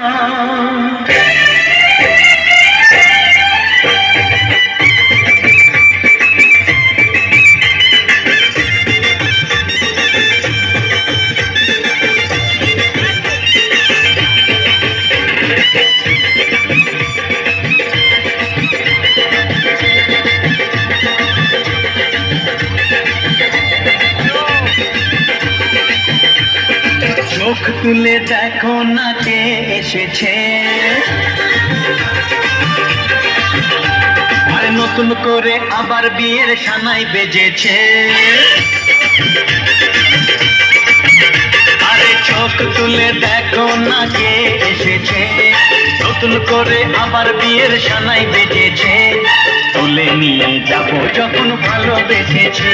চোখ তুলে দেখো না কে এসেছে, আরে নতুন করে আবার বিয়ের সানাই বেজেছে। আরে চোখ তুলে দেখো না কে এসেছে, নতুন করে আবার বিয়ের সানাই বেজেছে। তুলে নিয়ে যাবো যখন ভালোবেসেছি,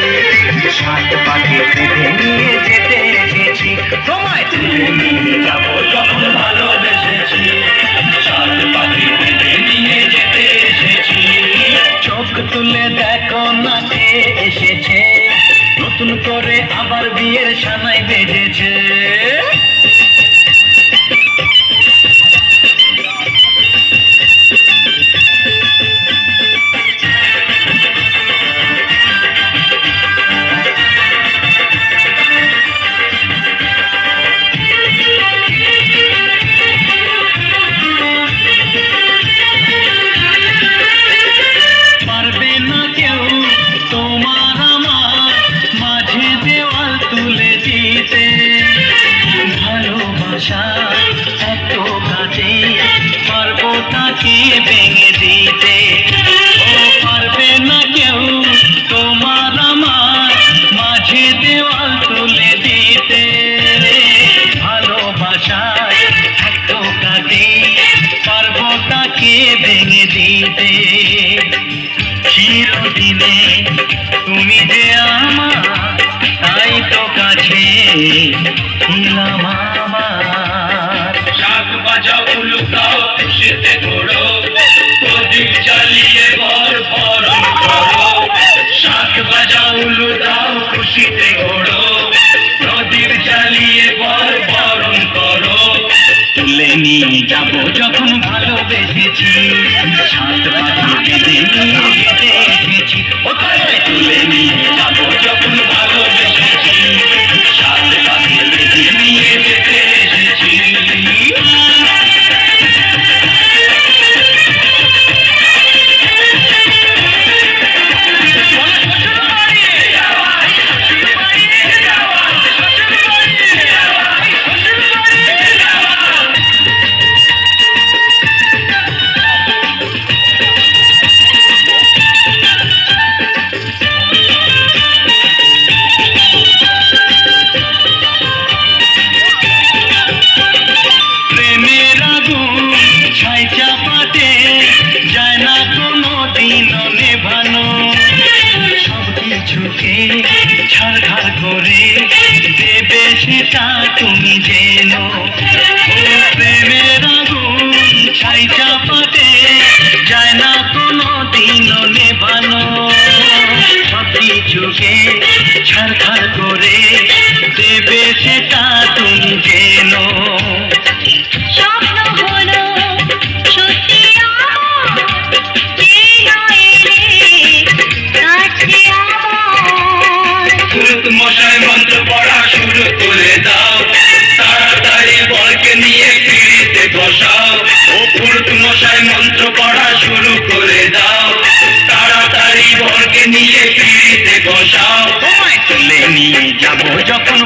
সাত পাকে বেঁধে নিয়ে যেতে এসেছি। তোমায় তুলে নিয়ে যাবো যখন ভালোবেসেছি, সাত পাকে বেঁধে নিয়ে যেতে এসেছি। চোখ তুলে দেখো না কে এসেছে, নতুন করে আবার বিয়ের সানাই বেজেছে। এত কাছে পারবো তাকে ভেঙে দিতে, ও পারবে না কেউ তোমার আমার মাঝে দেওয়াল তুলে দিতে। ভালোবাসায় এত কাছে পারবো তাকে ভেঙে দিতে। চিরদিনে তুমি যে আমার, তাই তো কাছে ছিলাম আমার। শাক বাজাও উলুকাও খুশিতে ঘোড়ো, প্রদীপ জ্বালিয়ে বর বরণ করো। শাক বাজাও উলুকাও খুশিতে ঘোড়ো, প্রদীপ জ্বালিয়ে বর বরণ করো। তুলে নিয়ে যাবো যখন ভালোবেসেছি, সাত পাকে বেঁধে নিয়ে যেতে এসেছি। তুলে নিয়ে যাবো যখন ভালোবেসেছি, সাত পাকে বেঁধে নিয়ে যেতে এসেছি। ছাড়খাড় করে দেবে সেটা তুমি জেনো, প্রেমের আগুন ছাই চাপাতে যায় না কোনো দিনও নেভানো। সব কিছুকে ছাড়খাড় করে দেবে সেটা তুমি জেনো। মশাই মন্ত্র পড়া শুরু করে দাও, তাড়াতাড়ি বরকে নিয়ে পিড়িতে বসাও। ও পুরুত মশাই মন্ত্র পড়া শুরু করে দাও, তাড়াতাড়ি বরকে নিয়ে পিড়িতে বসাও। তোমায় তুলে নিয়ে যাবো যখন